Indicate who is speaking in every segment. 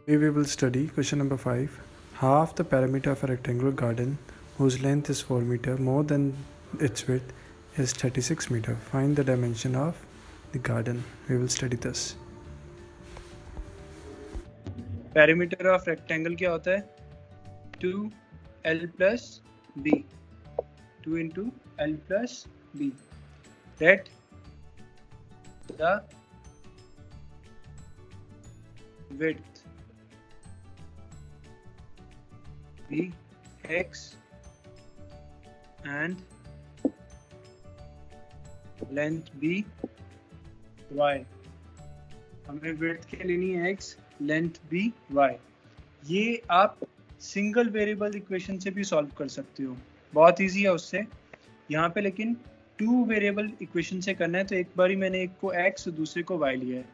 Speaker 1: We will study question number 5. Half the perimeter of a rectangular garden whose length is 4 meter more than its width is 36 meter. Find the dimension of the garden. We will study this.
Speaker 2: Perimeter of rectangle क्या होता है? 2l plus b, 2 into l plus b. Let the width be x and length be y. हमें width के लेनी है x, length be y. ये आप single variable equation से भी सॉल्व कर सकते हो, बहुत इजी है उससे। यहाँ पे लेकिन 2 वेरिएबल इक्वेशन से करना है, तो एक बारी मैंने एक को x और दूसरे को y लिया है।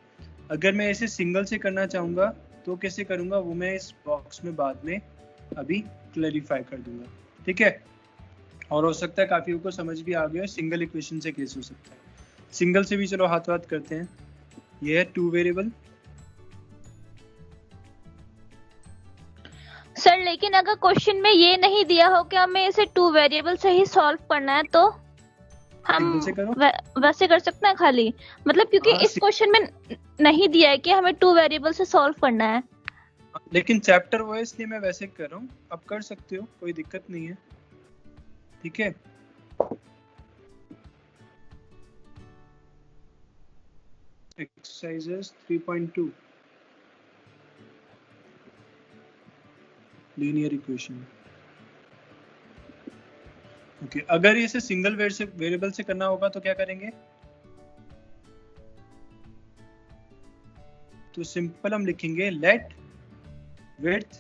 Speaker 2: अगर मैं इसे सिंगल से करना चाहूँगा तो कैसे करूँगा वो मैं इस बॉक्स में बाद में अभी क्लैरिफाई कर दूंगा, ठीक है। और हो सकता है काफियों को समझ भी आ गया सिंगल इक्वेशन से कैसे हो सकता है। सिंगल से भी चलो हाथ हाथ करते हैं। ये है 2 वेरिएबल।
Speaker 3: सर लेकिन अगर क्वेश्चन में ये नहीं दिया हो कि हमें इसे 2 वेरिएबल से ही सॉल्व करना है तो हम वैसे कर सकते हैं खाली, मतलब क्योंकि इस क्वेश्चन में नहीं दिया है कि हमें 2 वेरिएबल से सॉल्व करना है।
Speaker 2: लेकिन चैप्टर वो है इसलिए मैं वैसे कर रहा हूँ, अब कर सकते हो, कोई दिक्कत नहीं है, ठीक है। Exercises 3.2 linear equation. ओके, अगर इसे सिंगल वेरिएबल से करना होगा तो क्या करेंगे? तो सिंपल हम लिखेंगे late width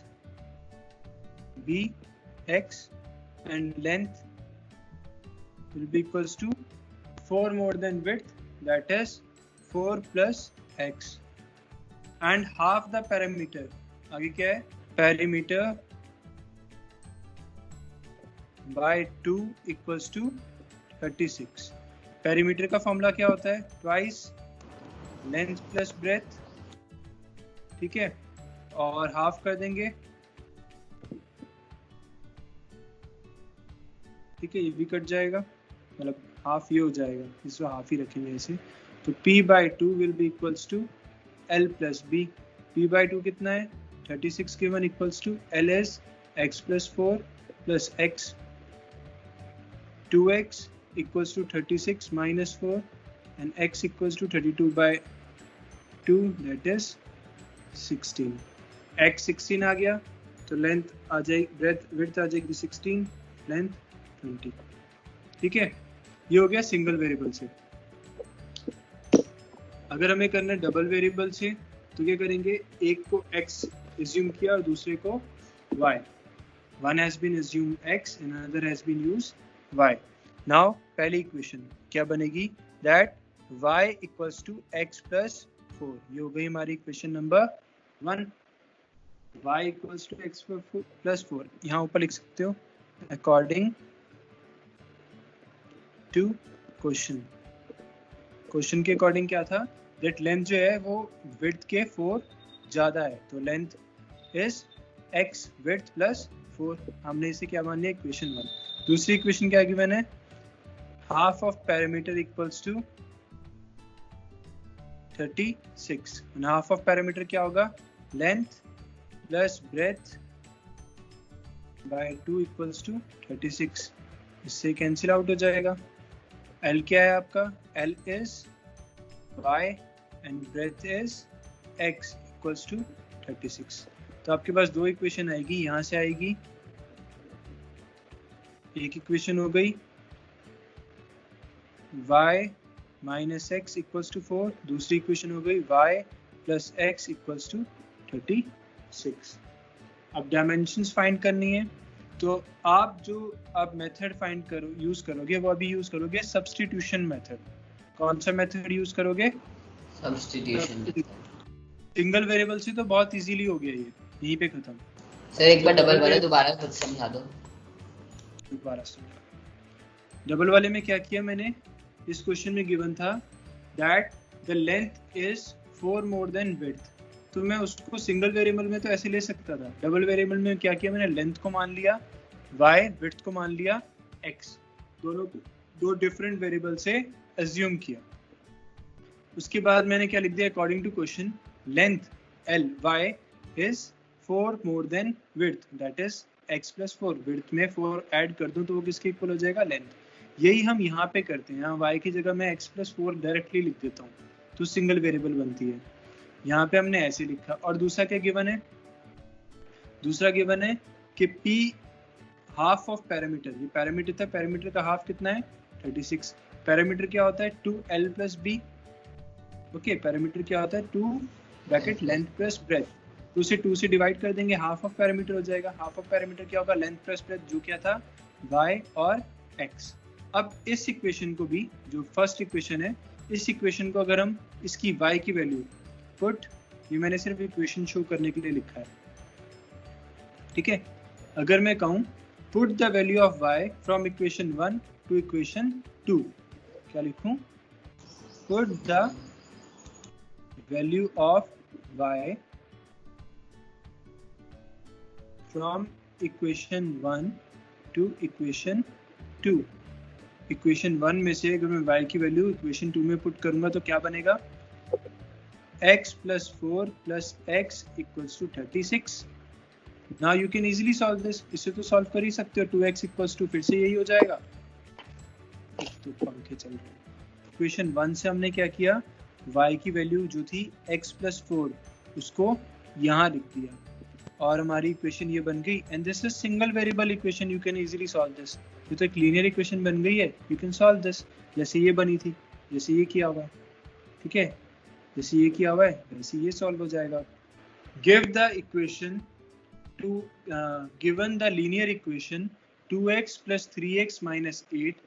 Speaker 2: be x and length will be equals to 4 more than width, that is 4 plus x, and half the perimeter. आगे क्या है? Perimeter by 2 equals to 36. Perimeter का फॉर्मूला क्या होता है? Twice length plus breadth, ठीक है, और हाफ कर देंगे, ठीक है, ये भी कट जाएगा, मतलब हाफ ये हो जाएगा, इसको हाफ ही रखेंगे ऐसे। तो p/2 will be equals to l plus b। p/2 कितना है? 36 given equals to l is x plus 4 plus x, 2x equals to 36 minus 4 and x equals to 32/2, that is 16। x 16 आ गया तो लेंथ आ जाएगी, width आ जाएगी 16, length 20, ठीक है। ये हो गया सिंगल वेरिएबल से। अगर हमें करना है डबल वेरिएबल से तो क्या करेंगे? एक को x एज्यूम किया और दूसरे को y। One has been assumed x and another has been used y. Now पहली इक्वेशन क्या बनेगी? That y equals to x plus 4। ये हो गई हमारी equation number 1। y equals to x plus 4 यहाँ ऊपर लिख सकते हो अकॉर्डिंग टू क्वेश्चन। क्वेश्चन के अकॉर्डिंग क्या था? दैट लेंथ जो है वो विड्थ के 4 ज्यादा है, तो length is x width plus 4। हमने इसे क्या मान लिया? इक्वेशन 1। दूसरी इक्वेशन क्या गिवन है? Half of parameter equals to 36 and half of parameter क्या होगा? Length plus breadth by 2 equals to 36। इससे कैंसिल आउट हो जाएगा। L क्या है आपका? L is y and breadth is x equals to 36। तो आपके पास 2 इक्वेशन आएगी, यहाँ से आएगी एक इक्वेशन हो गई y minus x equals to 4, दूसरी इक्वेशन हो गई y plus x equals to 36। अब डायमेंशंस फाइंड करनी है, तो आप जो आप मेथड फाइंड यूज करोगे वो अभी यूज करोगे सब्स्टिट्यूशन मेथड। कौन सा मेथड यूज करोगे?
Speaker 4: सब्स्टिट्यूशन।
Speaker 2: सिंगल वेरिएबल से तो बहुत इजीली हो गया, ये यहीं पे खत्म।
Speaker 4: सर एक बार डबल वाले दोबारा खुद समझा दो।
Speaker 2: दोबारा समझा। डबल वाले में क्या किया मैंने? इस क्वेश्चन में गिवन था that the length is 4 more than width, तो मैं उसको सिंगल वेरिएबल में तो ऐसे ले सकता था, डबल वेरिएबल में क्या किया मैंने, लेंथ को मान लिया y, विड्थ को मान लिया x, दोनों दो डिफरेंट वेरिएबल से एज्यूम किया। उसके बाद मैंने क्या लिख दिया, according to question length l y is 4 more than width, that is x plus 4, width में 4 ऐड कर दूं तो वो किसके इक्वल हो जाएगा, लेंथ। यही हम यहाँ पे करते हैं, यहाँ y की जगह मैं x plus 4 डायरेक्टली लिख देता हूँ तो सिंगल वेरिएबल बनती है। यहाँ पे हमने ऐसे लिखा। और दूसरा क्या गिवन है, दूसरा गिवन है कि p हाफ ऑफ पैरामीटर, ये पैरामीटर था, पैरामीटर का हाफ कितना है 36, पैरामीटर क्या होता है 2l plus b, okay, parameter क्या होता है 2 ब्रैकेट लेंथ प्लस ब्रेथ, तो उसे 2 से डिवाइड कर देंगे, हाफ ऑफ पैरामीटर हो जाएगा। हाफ ऑफ पैरामीटर क्या होगा, लेंथ प्लस ब्रेथ, जो क्या था y और x। अब इस इक्वेशन को भी, जो फर्स्ट इक्वेशन है, इस इक्वेशन को अगर हम इसकी y की वैल्यू पुट, ये मैंने सिर्फ इक्वेशन शो करने के लिए लिखा है, ठीक है। अगर मैं कहूँ put the value of y from equation 1 to equation 2, क्या लिखूं, put the value of y from equation 1 to equation 2। Equation 1 में से अगर मैं y की वैल्यू इक्वेशन 2 में पुट करूंगा तो क्या बनेगा, x plus 4 plus x equals to 36। Now you can easily solve this, इसे तो सॉल्व कर ही सकते हो, 2x equals to फिर से यही हो जाएगा, तो पंखे चल रहे हैं। इक्वेशन 1 से हमने क्या किया, y की वैल्यू जो थी x plus 4 उसको यहाँ लिख दिया और हमारी इक्वेशन ये बन गई। And this is single variable equation, you can easily solve this. ये तो एक लीनियर इक्वेशन बन गई है, यू कैन सॉल्व दिस, जैसे ये बनी थी, जैसे ये किया हुआ है, ठीक है, जैसे ये किया हुआ है वैसे ये सॉल्व हो जाएगा। Give the equation two given the linear equation 2x plus 3x minus 8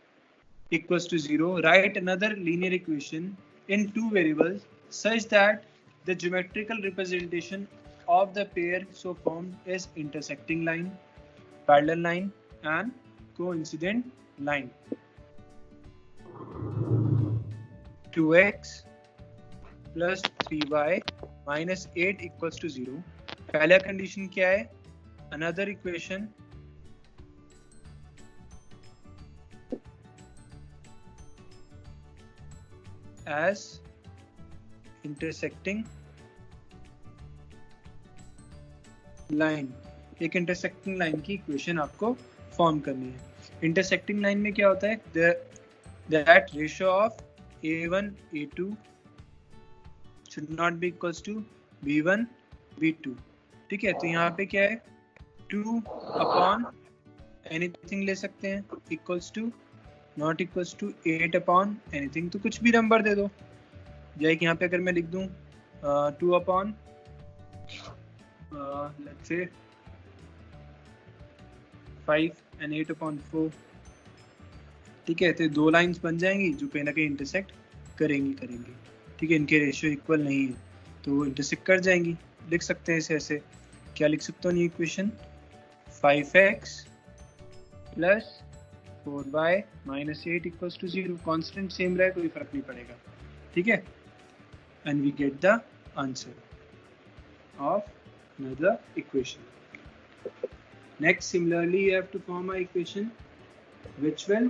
Speaker 2: equals to 0, write another linear equation in two variables such that the geometrical representation of the pair so formed is intersecting line, parallel line and coincident line। 2x plus 3y minus 8 equals to 0। पहला condition क्या है, another equation as intersecting line, एक intersecting line की equation आपको form करनी है। intersecting line में क्या होता है, that ratio of a1 a2 should not be equals to b1 b2, ठीक है। तो यहाँ पे क्या है, 2 अपॉन एनीथिंग ले सकते हैं, equals to not equals to 8 upon anything, तो कुछ भी नंबर दे दो। जैसे कि यहाँ पे अगर मैं लिख दूँ 2 upon let's say 5 and 8 upon 4, ठीक है। तो दो लाइंस बन जाएंगी जो कहीं ना कहीं इंटरसेक्ट करेंगी, ठीक है। इनके रेशियो इक्वल नहीं है तो वो इंटरसेक्ट कर जाएंगी। लिख सकते हैं इसे ऐसे, क्या लिख सकता हूँ ये equation, 5x plus 4y minus 8 equals to 0, constant same रहे कोई फर्क नहीं पड़ेगा, ठीक है। And we get the answer of another equation. Next, similarly you have to form a equation which will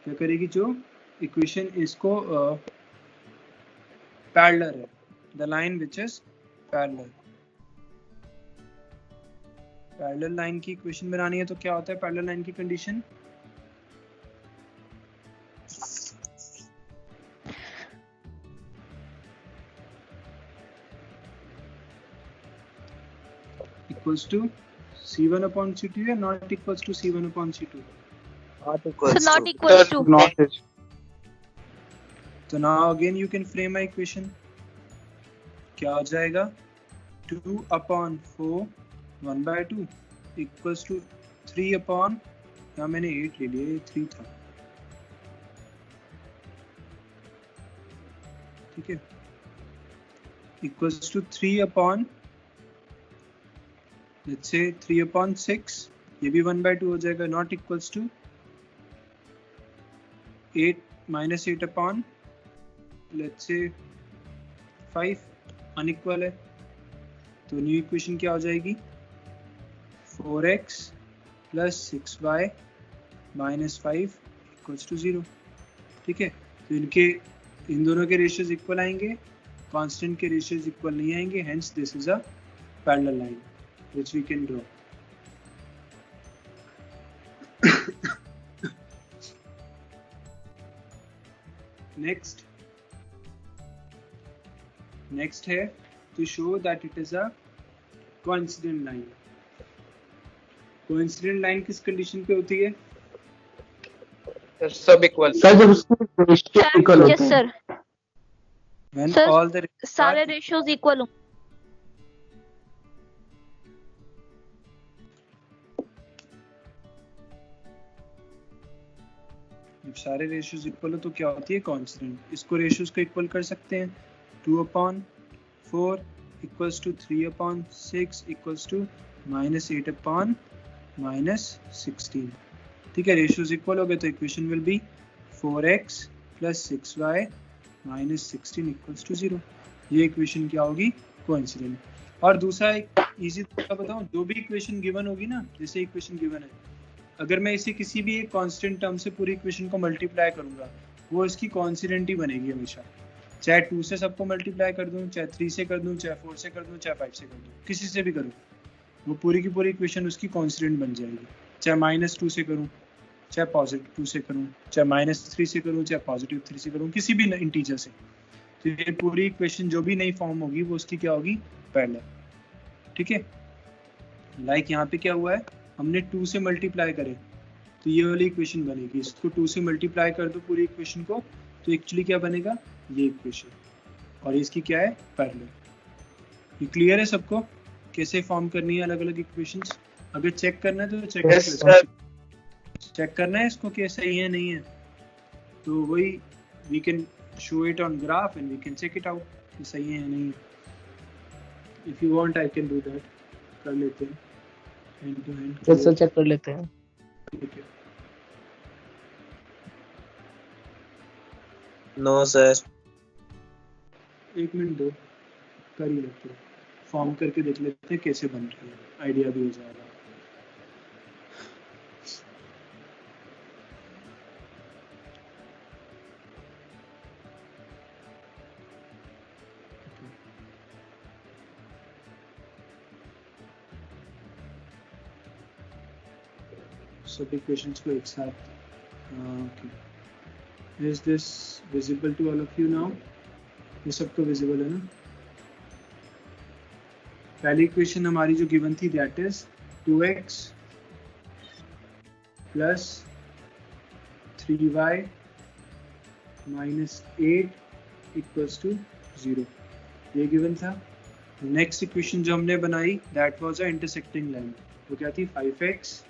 Speaker 2: क्या करेगी, जो इक्वेशन इसको पैरेलल है, the line which is parallel, parallel line की इक्वेशन बनानी है तो क्या होता है पैरेलल लाइन की condition, equals to c1 upon c2 या not equals to c1 upon c2,
Speaker 3: not equals to
Speaker 2: तो now again you can frame my equation, क्या हो जाएगा 2 upon 4 1 by 2 equals to 3 upon, यहाँ मैंने 8 ले लिया, ये 3 था, ठीक है, equals to 3 upon let's say 3 upon 6, ये भी 1 by 2 हो जाएगा, not equals to 8 minus 8 upon let's say 5, unequal है, तो न्यू इक्वेशन क्या हो जाएगी 4x plus 6y minus 5 equals to 0। ठीक है, तो इन दोनों के रेशियोज इक्वल आएंगे, कांस्टेंट के रेशियोज इक्वल नहीं आएंगे, hence this is a parallel line which we can draw. Next है to show that it is a coincident line। coincident line किस कंडीशन पे होती है?
Speaker 5: सब इक्वल।
Speaker 6: सर जब उसके रेशियो इक्वल होते
Speaker 3: यस
Speaker 6: हैं।
Speaker 3: Sir,
Speaker 2: when
Speaker 3: Sir,
Speaker 2: all the
Speaker 3: सारे रेशियोज इक्वल हो।
Speaker 2: जब सारे रेशियोज इक्वल हो तो क्या होती है कांस्टेंट। इसको रेशियोज को इक्वल कर सकते हैं, 2/4 इक्वल्स टू 3/6 इक्वल्स टू -8/-16। ठीक है, रेशियोज इक्वल हो गए तो equation will be 4x plus 6y minus 16 equals to 0। ये इक्वेशन क्या होगी कोइंसिडेंट। और दूसरा एक इजी तरीका बताऊं, जो भी इक्वेशन गिवन होगी ना, जैसे इक्वेशन गिवन है, अगर मैं इसे किसी भी एक कांस्टेंट टर्म से पूरी इक्वेशन को मल्टीप्लाई करूंगा, वो इसकी कॉन्सिडेंट ही बनेगी हमेशा। चाहे 2 से सबको मल्टीप्लाई कर दूं, चाहे 3 से कर दूं, चाहे 4 से कर दूं, चाहे 5 से कर दूं, किसी से भी करूं, वो पूरी की पूरी इक्वेशन उसकी कॉन्सिडेंट बन जाएगी। चाहे -2 से करूं, चाहे +2 से करूं, चाहे -3 से करूं, चाहे +3 से करूं, किसी भी इंटीजर से, तो ये पूरी इक्वेशन जो भी नई फॉर्म होगी वो उसकी क्या होगी पैरेलल। ठीक है, लाइक यहाँ पे क्या हुआ है, हमने 2 से मल्टीप्लाई करे तो ये वाली इक्वेशन बनेगी। इसको 2 से मल्टीप्लाई कर दो पूरी इक्वेशन को, तो एक्चुअली क्या बनेगा ये इक्वेशन, और इसकी क्या है पैरेलल। ये क्लियर है सबको कैसे फॉर्म करनी है अलग अलग इक्वेशंस? अगर चेक करना है तो चेक करना है इसको कि सही है नहीं है, तो वही we can show it on graph and we can check it out कि सही है या नहीं है। If you want I can do that, कर लेते हैं hand to hand.
Speaker 6: Sir check कर लेते हैं।
Speaker 2: ठीक है,
Speaker 5: नो सर।
Speaker 2: 1 मिनट दो, कर ही लेते हैं, फॉर्म करके देख लेते हैं कैसे बन रही है, आइडिया भी हो जाएगा। सभी क्वेश्चंस को एक साथ okay. Is this visible to all of you now? ये सबको विजिबल है ना? पहली इक्वेशन हमारी जो गिवन थी that is 2x plus 3y minus 8 equals to 0, ये गिवन था। नेक्स्ट इक्वेशन जो हमने बनाई that was a intersecting line, वो क्या थी 5x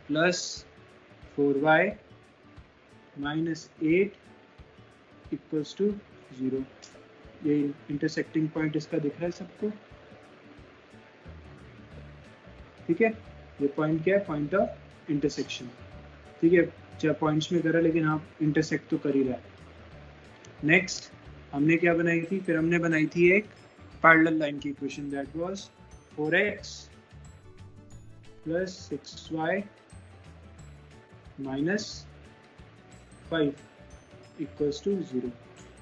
Speaker 2: plus 4y minus 8 equals to 0। ये इंटरसेक्टिंग पॉइंट इसका दिख रहा है सबको? ठीक है, ये पॉइंट क्या है, पॉइंट ऑफ इंटरसेक्शन। ठीक है, चाहे पॉइंट्स में करा लेकिन हाँ इंटरसेक्ट तो कर ही रहा है। नेक्स्ट हमने क्या बनाई थी, फिर हमने बनाई थी एक पैरेलल लाइन की equation that was 4x plus 6y minus 5 equals to 0।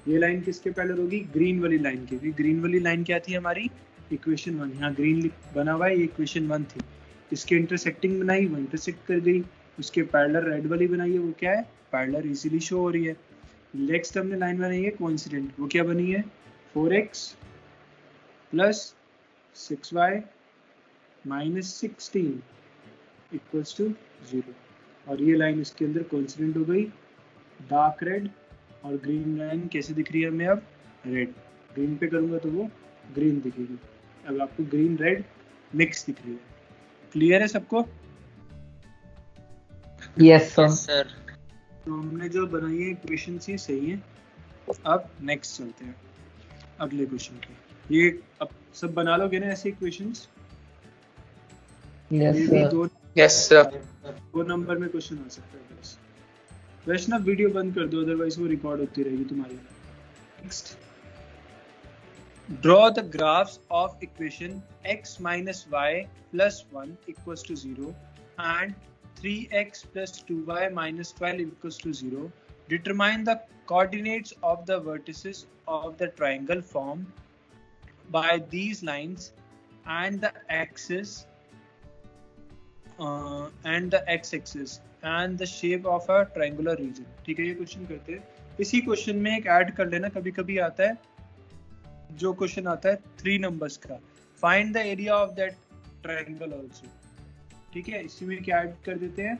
Speaker 2: ये लाइन किसके पैरेलल होगी, ग्रीन वाली लाइन की। ग्रीन वाली लाइन क्या थी हमारी इक्वेशन 1, यहाँ ग्रीन बना हुआ है, ये इक्वेशन 1 थी। इसके इंटरसेक्टिंग बनाई, वो इंटरसेक्ट कर गई। उसके पैरेलल रेड वाली बनाई है, वो क्या है पैरेलल, इजीली शो हो रही है। नेक्स्ट हमने लाइन बनाई है कोइंसिडेंट, वो क्या बनी है 4x plus 6y minus 16 equals to 0, और ये लाइन इसके अंदर कोइंसिडेंट हो गई। डार्क रेड और ग्रीन लाइन कैसे दिख रही है हमें अब, रेड। ग्रीन पे करूंगा तो वो ग्रीन दिखेगी, अब आपको ग्रीन रेड मिक्स दिख रही है। क्लियर है सबको?
Speaker 6: Yes sir.
Speaker 2: तो हमने जो बनाई है इक्वेशन ये सही है। अब नेक्स्ट चलते हैं अगले क्वेश्चन पे। ये अब सब बना लोगे ना ऐसे इक्वेशंस?
Speaker 6: यस
Speaker 2: ये भी
Speaker 6: सर।
Speaker 5: Yes sir.
Speaker 2: 2 नंबर में क्वेश्चन आ सकता है बस। वैष्णव वीडियो बंद कर दो, अदरवाइज वो रिकॉर्ड होती रहेगी तुम्हारी। Next Draw the graphs of equation x minus y plus 1 equals to 0 and 3x plus 2y minus 12 equals to 0. Determine the coordinates of the vertices of the triangle formed by these lines and the axis and the x-axis and the shape of a triangular region. ठीक है, ये question करते हैं. इसी question में एक add कर लेना, कभी कभी आता है जो क्वेश्चन आता है 3 नंबर्स का, find the area of that triangle also. ठीक है, इसी में क्या ऐड कर देते हैं,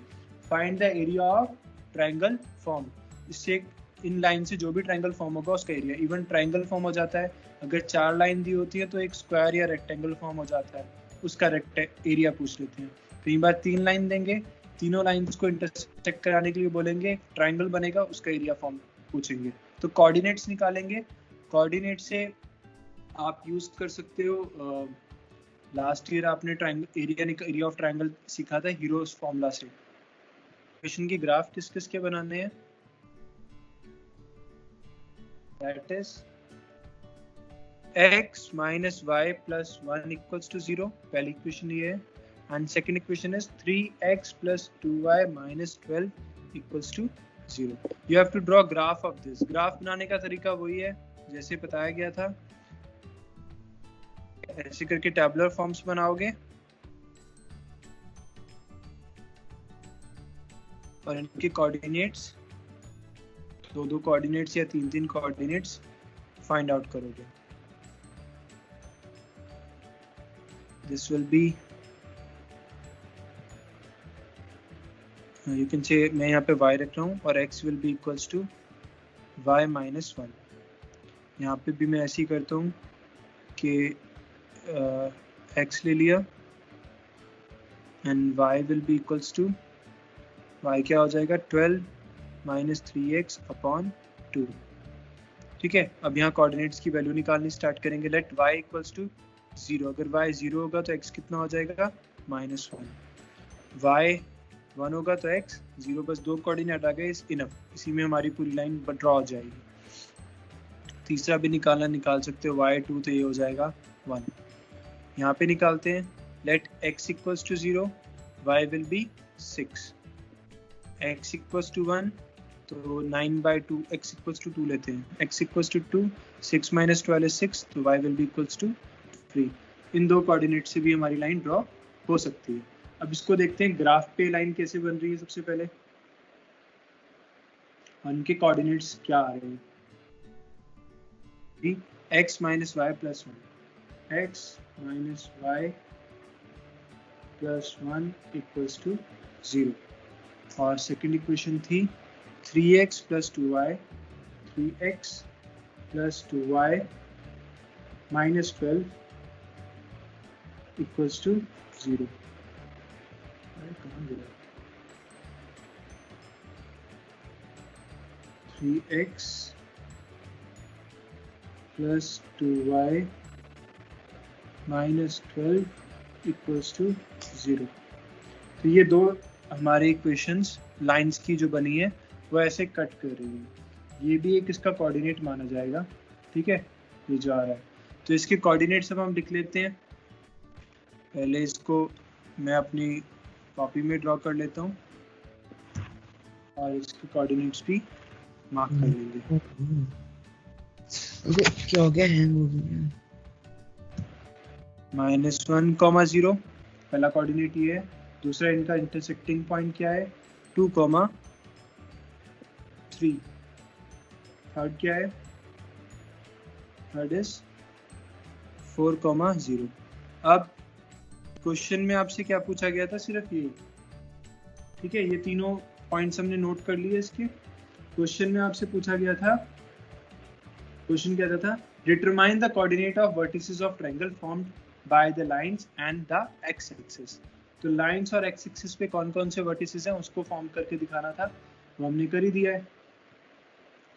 Speaker 2: find the area of triangle form. इससे इन लाइन से जो भी ट्रायंगल फॉर्म होगा उसका एरिया, इवन ट्रायंगल फॉर्म हो जाता है. अगर 4 लाइन दी होती है तो एक स्क्वायर या रेक्टेंगल फॉर्म हो जाता है, उसका एरिया पूछ लेते हैं. कई बार 3 लाइन देंगे, तीनों लाइंस को इंटरसेक्ट कराने के लिए बोलेंगे, ट्रायंगल बनेगा, उसका एरिया फॉर्म पूछेंगे. तो कोऑर्डिनेट्स निकालेंगे. कोऑर्डिनेट से आप यूज कर सकते हो, लास्ट ईयर आपने एरिया ऑफ ट्रायंगल सीखा था हीरोस फॉर्मूला से. क्वेश्चन की ग्राफ किस किस के बनाने हैं, that is x minus y plus 1 equals to 0. पहली इक्वेशन ये है. And second equation is 3x plus 2y minus 12 equals to 0. You have to draw graph of this. Graph बनाने का तरीका वही है जैसे बताया गया था. ऐसे करके टैबुलर फॉर्म्स बनाओगे और इनके कोऑर्डिनेट्स, 2 कोऑर्डिनेट्स या 3 कोऑर्डिनेट्स फाइंड आउट करोगे. This will be, you can say, मैं यहाँ पे y रख रहा हूँ और x will be equals to y minus 1. यहाँ पे भी मैं ऐसे ही करता हूँ कि x ले लिया and y will be equals to, y क्या हो जाएगा 12 minus 3x upon 2. ठीक है, अब यहाँ कोऑर्डिनेट्स की वैल्यू निकालनी स्टार्ट करेंगे. Let y equals to 0. अगर y 0 होगा तो x कितना हो जाएगा -1. y 1 होगा तो x 0. बस 2 कोऑर्डिनेट आ गए, इज इनफ. इसी में हमारी पूरी लाइन ड्रॉ हो जाएगी. तीसरा भी निकाल सकते हो, y 2 तो ये हो जाएगा 1. यहाँ पे निकालते हैं. Let x equals to 0, y will be 6. x equals to 1 तो 9/2, x इक्वल्स टू 2 लेते हैं. x equals to 2, 6 minus 12 is 6, तो y will be equals to 3. इन 2 कोऑर्डिनेट से भी हमारी लाइन ड्रॉ हो सकती है. अब इसको देखते हैं ग्राफ पे लाइन कैसे बन रही है. सबसे पहले उनके कोऑर्डिनेट्स क्या आ रहे हैं. x minus y plus 1, x minus y plus 1 equals to 0. और सेकेंड इक्वेशन थी 3x plus 2y, 3x plus 2y minus 12 equals to 0. 3x plus 2y minus 12 equals to 0. तो ये 2 हमारे इक्वेशंस लाइंस की जो बनी है वो ऐसे कट कर रही है. ये भी एक इसका कोऑर्डिनेट माना जाएगा. ठीक है, ये जो आ रहा है. तो इसके कोऑर्डिनेट्स अब हम लिख लेते हैं. पहले इसको मैं अपनी कॉपी में ड्रॉ कर लेता हूँ और इसके कोऑर्डिनेट्स भी मार्क कर लेंगे.
Speaker 6: क्या हो गया, हैंग हो गया.
Speaker 2: -1, 0 पहला कोऑर्डिनेट ये है. दूसरा इनका इंटरसेक्टिंग पॉइंट क्या है 2, 3. थर्ड क्या है, थर्ड इज 4, 0. अब क्वेश्चन में आपसे क्या पूछा गया था, सिर्फ ये. ठीक है, ये तीनों पॉइंट्स हमने नोट कर लिए. इसके क्वेश्चन में आपसे पूछा गया था, क्वेश्चन क्या था, determine the coordinate of vertices of triangle formed by the lines and the x axis. तो लाइंस और एक्स एक्सिस पे कौन कौन से वर्टिसेस हैं उसको फॉर्म करके दिखाना था, वो हमने कर ही दिया है.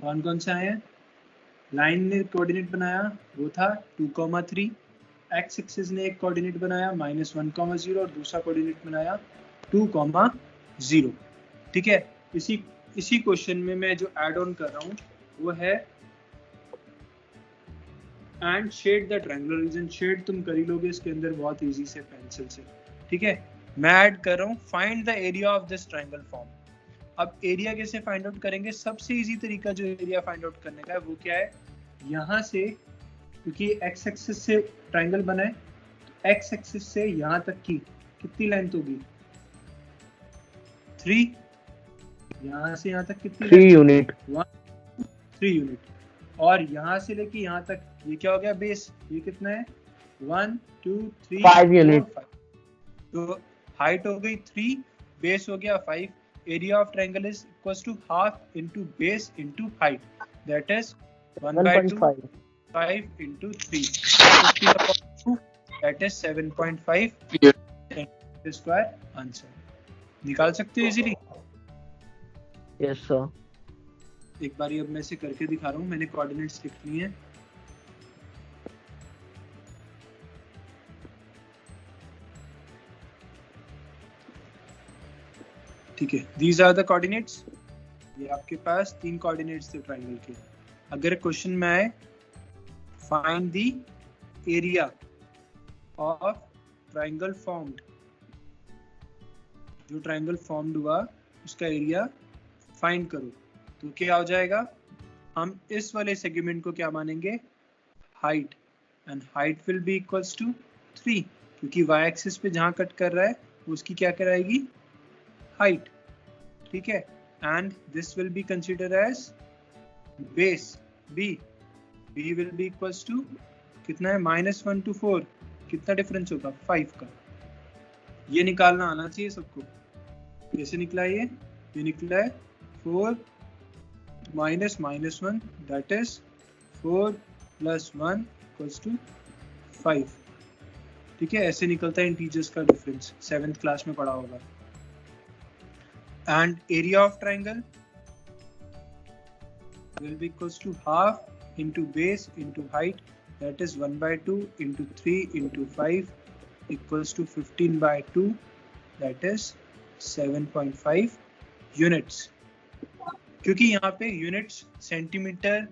Speaker 2: कौन कौन से आए हैं, लाइन ने कोऑर्डिनेट बनाया वो था 2, 3. एक्स एक्सिस ने एक कोऑर्डिनेट बनाया -1, 0 और दूसरा कोऑर्डिनेट बनाया 2, 0. ठीक है, इसी क्वेश्चन में मैं जो ऐड ऑन कर रहा हूँ वो है and shade the triangular region. Shade तुम कर ही लोगे इसके अंदर बहुत इजी से पेंसिल से, ठीक है। मैं ऐड कर रहा हूँ find the area of this triangle form. अब एरिया कैसे फाइंड आउट करेंगे? सबसे इजी तरीका जो एरिया फाइंड आउट करने का है वो क्या है, यहाँ से, क्योंकि एक्स एक्सिस से ट्रायंगल बना है, तो एक्स एक्सिस से यहाँ तक की कितनी लेंथ होगी? 3। यहाँ से यहाँ तक कितनी?
Speaker 5: 3 यूनिट।
Speaker 2: 3 यूनिट। और यहाँ से लेके यहाँ तक ये क्या हो गया? बेस। ये कितना है? 1 2 3
Speaker 5: 5 यूनिट।
Speaker 2: तो हाइट हो गई 3, बेस हो गया 5। Area of triangle is equals to half into base into height, that is 1/2 5 into 3, that is 7.5 square answer निकाल सकते हो इजीली।
Speaker 5: Yes sir.
Speaker 2: एक बार अब मैं इसे करके दिखा रहा हूँ, मैंने कोऑर्डिनेट्स लिख ली हैं। ठीक है, these are the coordinates। ये आपके पास 3 कोऑर्डिनेट्स थे ट्रायंगल के। अगर क्वेश्चन में आए find the area of triangle formed, जो ट्रायंगल फॉर्म्ड हुआ उसका एरिया फाइंड करो, तो क्या हो जाएगा? हम इस वाले सेगमेंट को क्या मानेंगे? Height, and height will be equals to 3, क्योंकि वाई एक्सिस पे जहां कट कर रहा है उसकी क्या कराएगी? हाइट, ठीक है। And this will be consider as base B. b will be equals to कितना है? -1 to 4। कितना डिफरेंस होगा? 5 का। ये निकालना आना चाहिए सबको। कैसे निकला ये निकला है 4 minus -1, that is 4 plus 1 equals to 5, ठीक है। ऐसे निकलता है इंटीजर्स का डिफरेंस, 7th क्लास में पढ़ा होगा। And area of triangle will be equals to half into base into height, that is 1/2 into 3 into 5 equals to 15/2, that is 7.5 units. क्योंकि यहाँ पे यूनिट्स सेंटीमीटर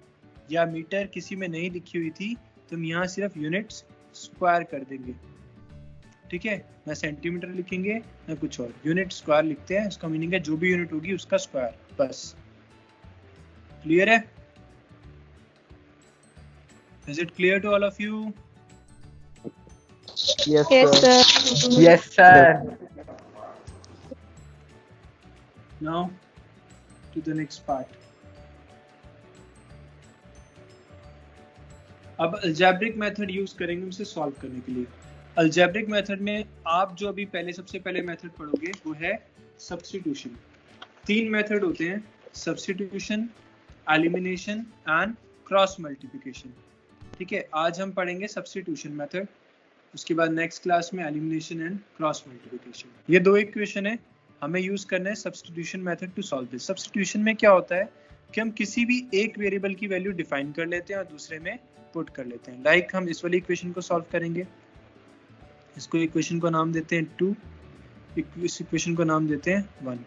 Speaker 2: या मीटर किसी में नहीं लिखी हुई थी, तो हम यहाँ सिर्फ यूनिट्स स्क्वायर कर देंगे, ठीक है। ना सेंटीमीटर लिखेंगे ना कुछ और, यूनिट स्क्वायर लिखते हैं। इसका मीनिंग है जो भी यूनिट होगी उसका स्क्वायर, बस। क्लियर है? Is it clear to all of you?
Speaker 5: Yes
Speaker 3: sir.
Speaker 5: Yes sir।
Speaker 2: Now to the next part। अब अलजेब्रिक मेथड यूज करेंगे उसे सॉल्व करने के लिए। अलजेब्रिक मेथड में आप जो अभी सबसे पहले मेथड पढ़ोगे वो है सब्स्टिट्यूशन। 3 मेथड होते हैं, substitution, elimination and cross multiplication, ठीक है। आज हम पढ़ेंगे सब्स्टिट्यूशन मेथड, उसके बाद नेक्स्ट क्लास में एलिमिनेशन एंड क्रॉस मल्टीप्लिकेशन। ये 2 इक्वेशन है, हमें यूज करना है substitution method to solve this. Substitution में क्या होता है कि हम किसी भी एक वेरिएबल की वैल्यू डिफाइन कर लेते हैं और दूसरे में पुट कर लेते हैं। लाइक हम इस वाली इक्वेशन को सॉल्व करेंगे, इसको इक्वेशन को नाम देते हैं 2, इस इक्वेशन को नाम देते हैं 1,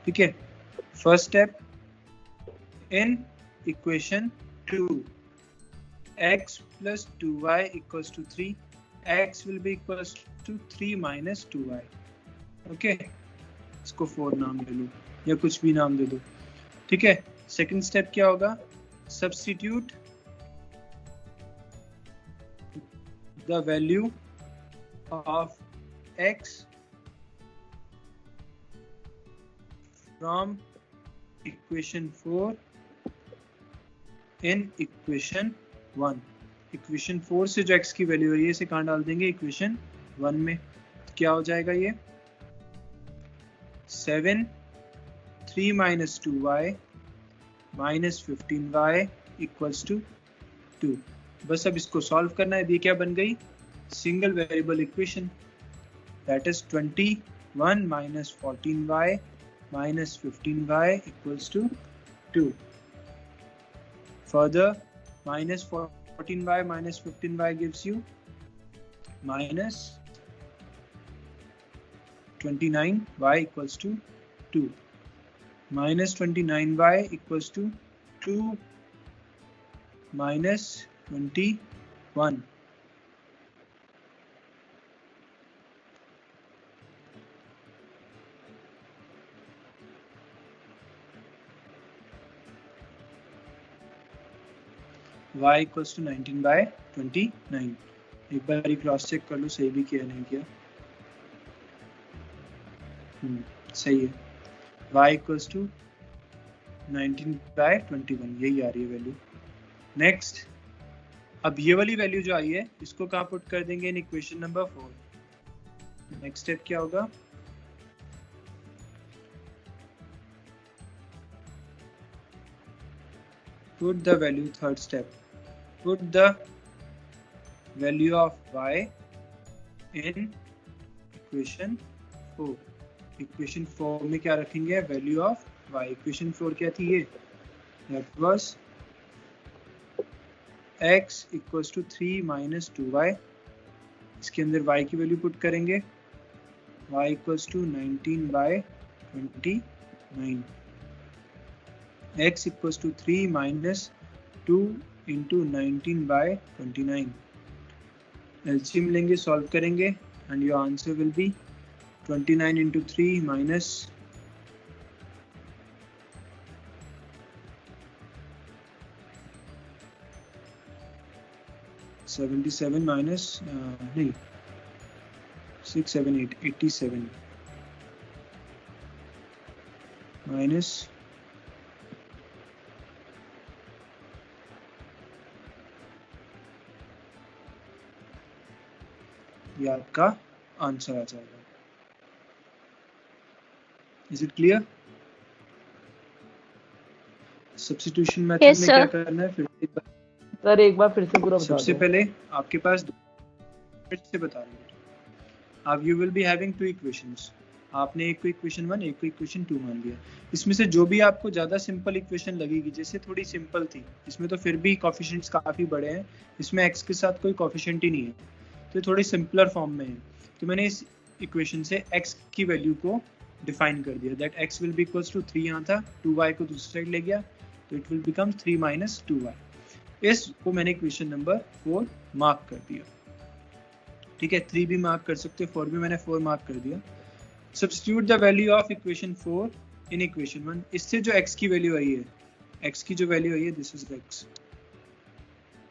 Speaker 2: ठीक है। First step, in equation 2 x plus 2y equals to 3, x will be equals to 3 minus 2y, okay. इसको 4 नाम दे लो या कुछ भी नाम दे दो, ठीक है। सेकंड स्टेप क्या होगा? Substitute the value of x from equation 4 in equation 1। Equation 4 से जो x की वैल्यू है इसे कहाँ डाल देंगे? इक्वेशन 1 में। क्या हो जाएगा ये? 7 3 minus 2y minus 15y equals to 2। बस अब इसको सॉल्व करना है। ये क्या बन गई? Single variable equation, that is 21 minus 14y minus 15y equals to 2। Further, minus 14y minus 15y gives you minus 29y equals to 2. Minus 29y equals to 2 -21. y equals to 19/29. एक बार क्रॉस चेक कर लो सही भी किया नहीं किया. सही है. y equals to 19/21, यही आ रही है वैल्यू. नेक्स्ट, अब ये वाली वैल्यू जो आई है इसको कहाँ पुट कर देंगे? In equation number 4. Next step क्या होगा? Put the value, third step, put the value of y in equation 4. Equation 4 में क्या रखेंगे? Value of y. इक्वेशन 4 क्या थी? ये that was x equals to 3 minus 2y. इसके अंदर y की वैल्यू पुट करेंगे. y equals to 19/29. x equals to 3 minus 2 into 19/29. LCM लेंगे, सॉल्व करेंगे and your answer will be 29 into 3 minus 77 minus नहीं 6 7 8 87 minus ये आपका आंसर आ जाएगा. Is it clear? Substitution method में क्या करना है?
Speaker 5: सर एक बार फिर से पूरा बता दो.
Speaker 2: सबसे पहले आपके पास फिर से बता रहा हूँ. अब you will be having 2 equations. आपने एक को इक्वेशन 1, एक को इक्वेशन 2 मान लिया. इसमें से जो भी आपको ज्यादा सिंपल इक्वेशन लगेगी, जैसे थोड़ी सिंपल थी, इसमें तो फिर भी कोफिशिएंट्स काफी बड़े हैं, इसमें x के साथ कोई कोफिशिएंट ही नहीं है, तो थोड़ी सिंपलर फॉर्म में है. तो मैंने इस इक्वेशन से x की वैल्यू को डिफाइन कर दिया. That x will be equals to 3 यहाँ था, 2y को दूसरी साइड ले गया, तो it will become 3 minus 2y. इसको मैंने इक्वेशन नंबर 4 मार्क कर दिया. ठीक है, 3 भी मार्क कर सकते हो, 4 भी मैंने 4 मार्क कर दिया. Substitute the value of equation 4 in equation 1. इससे जो x की वैल्यू आई है, x की जो वैल्यू आई है, दिस इज x.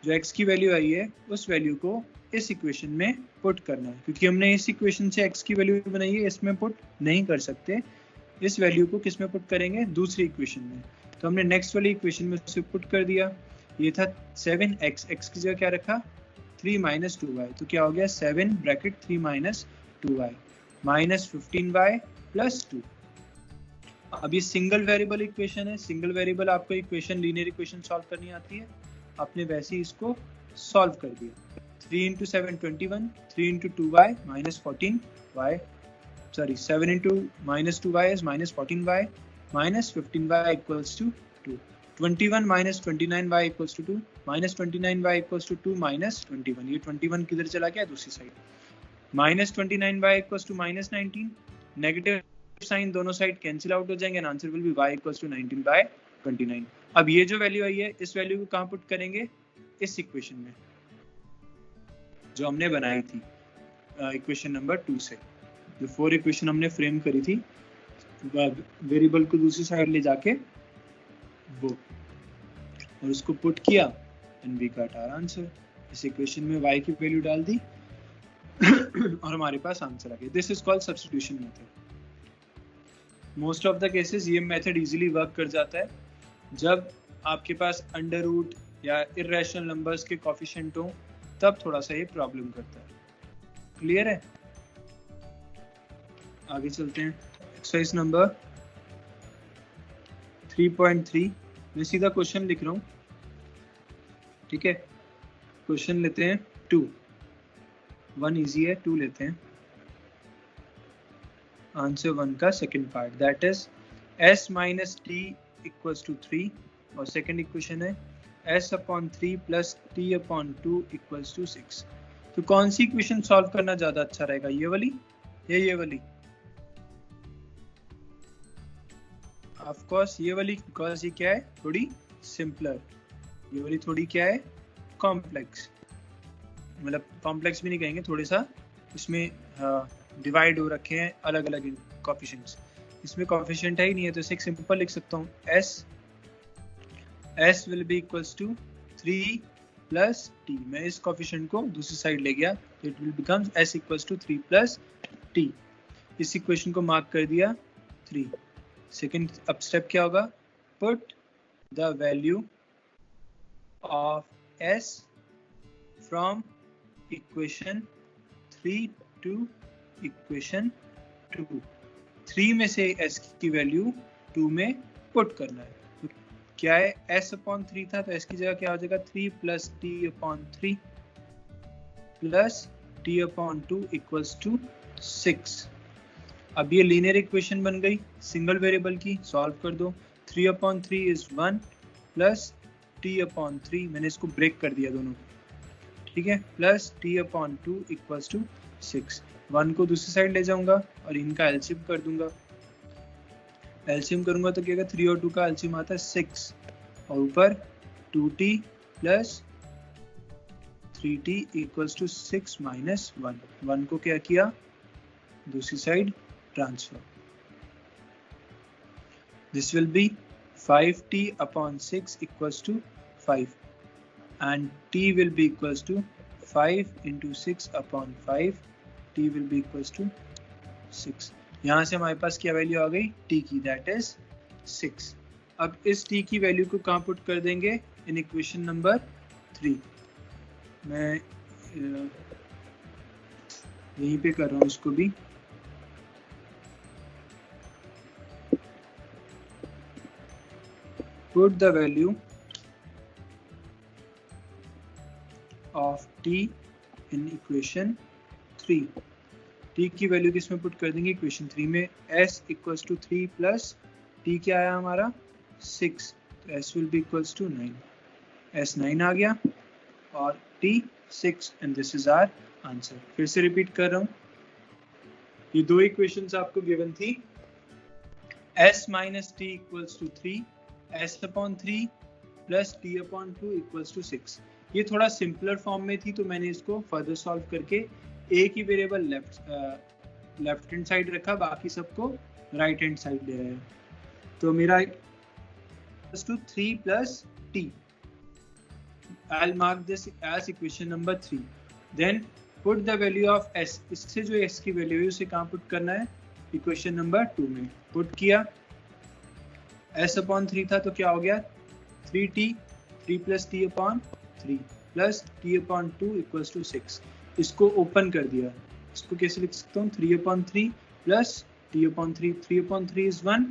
Speaker 2: जो x की वैल्यू आई है उस वैल्यू को इस इक्वेशन में पुट करना है. क्योंकि हमने इस इक्वेशन से x की वैल्यू बनाई है, इसमें पुट नहीं कर सकते. इस वैल्यू को किस में पुट करेंगे? दूसरी इक्वेशन में. तो हमने नेक्स्ट वाली इक्वेशन में उसे पुट कर दिया. ये था 7x, x की जगह क्या रखा? 3 minus 2y. तो क्या हो गया? 7 bracket 3 minus 2y minus 15y plus 2. अब ये सिंगल वेरिएबल इक्वेशन है. सिंगल वेरिएबल आपको इक्वेशन, लीनियर इक्वेशन सॉल्व करनी आती है, आपने वैसे ही इसको सॉल्व कर दिया. 3 into 7 21, 3 into 2y minus 14y, sorry 7 into minus 2y is minus 14y minus 15y equals to 2. 21 minus 29y equals to 2, minus 29y equals to 2 minus 21. ये 21 किधर चला गया? दूसरी side. minus 29y equals to minus 19. Negative sign दोनों side cancel out हो जाएंगे, answer will be y equals to 19/29. अब ये जो वैल्यू आई है, इस वैल्यू को कहाँ पुट करेंगे? इस इक्वेशन में जो हमने बनाई थी इक्वेशन नंबर 2 से. जो 4 इक्वेशन हमने फ्रेम करी थी, वेरिएबल को दूसरी साइड ले जाके वो और उसको पुट किया and we got our answer. इस इक्वेशन में y की वैल्यू डाल दी और हमारे पास आंसर आ गया. This is called substitution method. Most of the cases ये मेथड इजीली वर्क कर जाता है जब आपके पास अंडर रूट या इर्रेशनल नंबर्स के कोफिशिएंट हो, तब थोड़ा सा ये प्रॉब्लम करता है. क्लियर है? आगे चलते हैं. Exercise number 3.3. मैं सीधा क्वेश्चन लिख रहा हूँ. ठीक है, क्वेश्चन लेते हैं 2. 1 इजी है, 2 लेते हैं. आंसर 1 का second part, that is s minus t equals to 3, और सेकंड इक्वेशन है s upon 3 plus t upon 2 equals to 6. तो कौन सी इक्वेशन सॉल्व करना ज्यादा अच्छा रहेगा? ये वाली या ये वाली? ऑफ कोर्स ये वाली, बिकॉज ये क्या है? थोड़ी सिंपलर. ये वाली थोड़ी क्या है, कॉम्प्लेक्स, मतलब कॉम्प्लेक्स भी नहीं कहेंगे, थोड़े सा इसमें डिवाइड हो रखे हैं अलग अलग कोफिशिएंट्स। इसमें कोफिशिएंट है ही नहीं है, तो इसे एक सिंपल लिख सकता हूँ, s will be equals to 3 plus t। मैं इस कोफिशिएंट को दूसरी साइड ले गया, तो it will become s equals to 3 plus t। इस इक्वेशन को मार्क कर दिया 3। सेकंड अब स्टेप क्या होगा, put the value of s from equation 3 to equation 2। 3 में से s की वैल्यू 2 में पुट करना है। तो क्या है, s अपॉन 3 था, तो s की जगह क्या हो जाएगा, 3 plus t upon 3 plus t upon 2 equals to 6। अब ये लीनियर इक्वेशन बन गई सिंगल वेरिएबल की, सॉल्व कर दो। 3 upon 3 is 1 plus t upon 3, मैंने इसको ब्रेक कर दिया दोनों, ठीक है, plus t upon 2 equals to 6। 1 को दूसरी साइड ले जाऊंगा और इनका एलसीएम कर दूंगा। एलसीएम करूंगा तो क्या होगा, 3 और 2 का एलसीएम आता है 6, और ऊपर 2t plus 3t equals to 6 minus 1। 1 को क्या किया, दूसरी side transfer. This will be 5t upon 6 equals to 5, and t will be equals to 5 into 6 upon 5, t will be equals to 6। यहाँ से हमारे पास क्या वैल्यू आ गई, t की, that is 6। अब इस t की वैल्यू को कहाँ पुट कर देंगे, इन इक्वेशन नंबर 3। मैं यहीं पे कर रहा हूँ इसको भी। Put the value of t in equation 3। t की वैल्यू किसमें पुट कर देंगे, इक्वेशन 3 में। s equals to 3 plus t क्या आया हमारा 6, तो s will be equals to 9। s 9 आ गया और t 6, and this is our answer. फिर से रिपीट कर रहा हूँ, ये दो इक्वेशंस आपको गिवन थी, s minus t equals to 3, s upon 3 plus t upon 2 equals to 6। ये थोड़ा सिंपलर फॉर्म में थी, तो मैंने इसको फर्दर सॉल्व करके एक ही वेरिएबल लेफ्ट हैंड साइड रखा, बाकी सबको राइट हैंड साइड ले रहे हैं। तो मेरा equals to 3 plus t। I'll mark this as equation number 3। Then put the value of s। इससे जो s की वैल्यू है उसे कहाँ पुट करना है, इक्वेशन नंबर 2 में पुट किया। s अपॉन 3 था, तो क्या हो गया, 3t, 3 plus t upon 3 plus t upon 2 equals to 6। इसको ओपन कर दिया, इसको कैसे लिख सकता हूँ, 3 upon 3 plus t upon 3, 3 upon 3 is 1,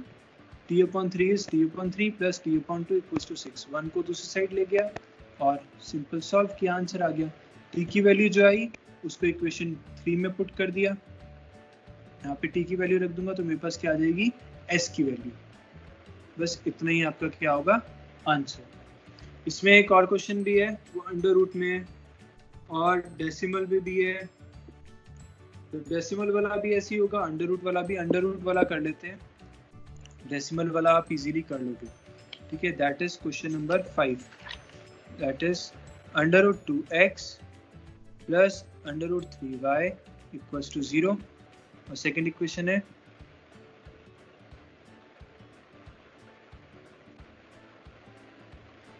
Speaker 2: t upon 3 is t upon 3 plus t upon 2 equals to 6। 1 को दूसरी साइड ले गया और सिंपल सॉल्व किया, आंसर आ गया। t की वैल्यू जो आई उसको इक्वेशन 3 में पुट कर दिया, यहाँ पे t की वैल्यू रख दूंगा तो मेरे पास क्या आ जाएगी, s की वैल्यू। बस इतना ही आपका क्या होगा, आंसर। इसमें एक और क्वेश्चन भी है, वो अंडर रूट में है और डेसिमल में भी है। तो डेसिमल वाला भी ऐसे ही होगा, अंडर रूट वाला भी। अंडर रूट वाला कर लेते हैं, डेसिमल वाला आप इजीली कर लोगे, ठीक है। That is question number 5, that is under root 2x plus under root 3y equals to 0। और सेकेंड इक्वेशन है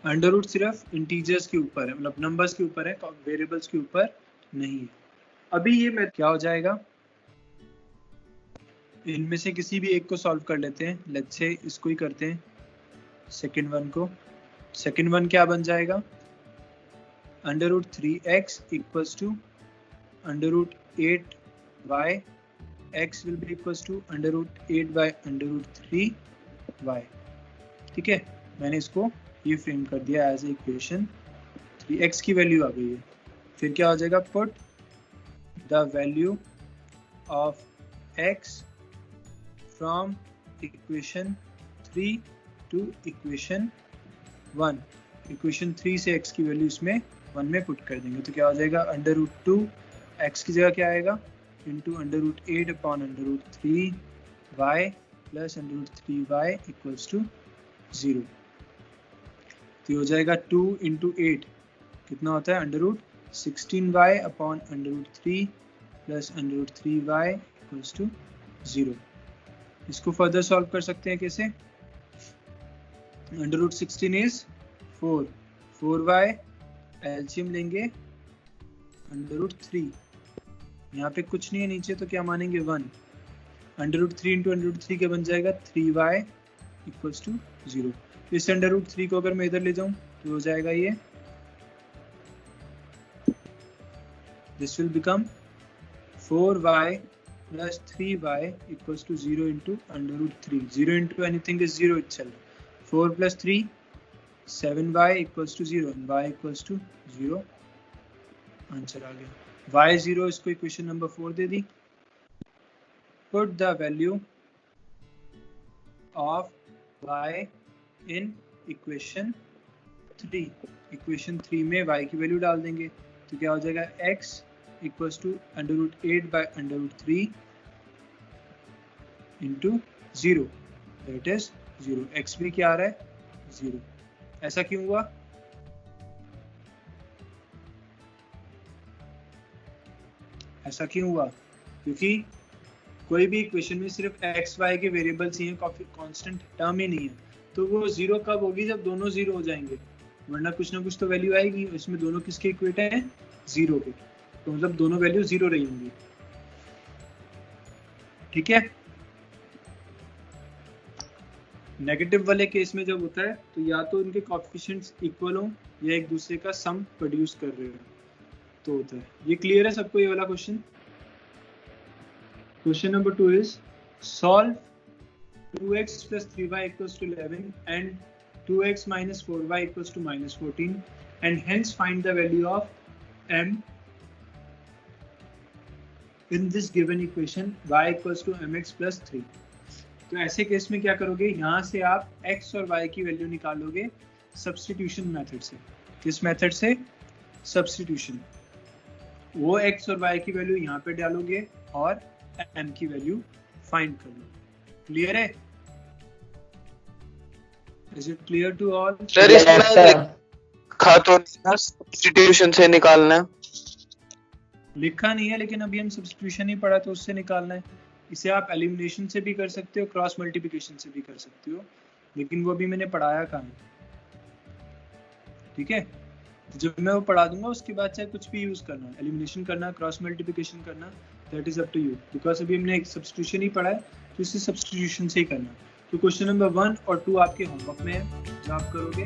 Speaker 2: अंडर रूट सिर्फ इंटीजर्स के ऊपर है, मतलब नंबर्स के ऊपर है, वेरिएबल्स के ऊपर नहीं है। अभी ये मैं क्या हो जाएगा, इनमें से किसी भी एक को सॉल्व कर लेते हैं। लेट्स से इसको ही करते हैं, सेकंड वन को। सेकंड वन क्या बन जाएगा, under root 3x equals to under root 8y, x will be equals to under root 8 by under root 3y, ठीक है। मैंने इसको ये फ्रेम कर दिया एज ए इक्वेशन 3। x की वैल्यू आ गई है, फिर क्या हो जाएगा, put the value of x from equation 3 to equation 1। Equation 3 से x की वैल्यू इसमें 1 में पुट कर देंगे, तो क्या हो जाएगा, अंडर रूट 2 x की जगह क्या आएगा, into under root 8 upon under root 3y plus under root 3y equals to 0। तो ये हो जाएगा 2 इंटू 8 कितना होता है √16y upon √3 plus √3y equals to 0। इसको फर्दर सॉल्व कर सकते हैं कैसे? √16 इज 4y एलसीएम लेंगे √3, यहाँ पे कुछ नहीं है नीचे तो क्या मानेंगे 1, √3 इंटू √3 क्या बन जाएगा 3y इक्वल्स टू 0। इस √3 को अगर मैं इधर ले जाऊं तो हो जाएगा ये, this will become 4y plus 3y equals to 0 into √3. 0 into anything is 0 itself. 4 plus 3, 7y equals to 0 and y equals to 0. Answer आ गया। y 0 इसको equation number 4 they the. Put the value of y in equation 3. Equation 3 में y की value डाल देंगे तो क्या हो जाएगा x equals to √8 by √3 into 0, that is 0। x भी क्या आ रहा है 0। ऐसा क्यों हुआ? ऐसा क्यों हुआ? क्योंकि कोई भी इक्वेशन में सिर्फ x y के वेरिएबल्स ही हैं, कांस्टेंट टर्म ही नहीं है, तो वो 0 कब होगी? जब दोनों 0 हो जाएंगे, वरना कुछ ना कुछ तो वैल्यू आएगी। इसमें दोनों किसके इक्वेट हैं? 0 के, तो मतलब दोनों वैल्यू 0 रही होंगी। ठीक है। नेगेटिव वाले केस में जब होता है तो या तो इनके कोएफिशिएंट्स इक्वल हो या एक दूसरे का सम प्रोड्यूस कर रहे हो तो होता है। ये क्लियर है सबको ये वाला question? Question number 2 is solve 2x plus 3y equals to 11 and 2x minus 4y equals to minus 14 and hence find the value of m in this given equation y equals to mx plus 3। तो ऐसे case में क्या करोगे? यहाँ से आप x और y की वैल्यू निकालोगे सब्स्टिट्यूशन मेथड से। किस मेथड से? सब्स्टिट्यूशन। वो x और y की वैल्यू यहाँ पे डालोगे और m की वैल्यू फाइंड कर लो। क्लियर है? Is it clear to all?
Speaker 7: Sir इसमें लिखा तो नहीं ना सब्स्टिट्यूशन से निकालना है?
Speaker 2: लिखा नहीं है, लेकिन अभी हम सब्स्टिट्यूशन ही पढ़ा तो उससे निकालना है। इसे आप एलिमिनेशन से भी कर सकते हो, क्रॉस मल्टीप्लिकेशन से भी कर सकते हो, लेकिन वो भी मैंने पढ़ाया कहाँ है। ठीक है, तो जब मैं वो पढ़ा दूंगा उसके बाद चाहे कुछ भी यूज करना, एलिमिनेशन करना, क्रॉस मल्टीप्लिकेशन करना, that is up to you. Because अभी हमने एक सब्स्टिट्यूशन ही पढ़ा है तो इसे सब्स्टिट्यूशन से ही करना। तो क्वेश्चन नंबर 1 और 2 आपके होमवर्क में है जो आप करोगे।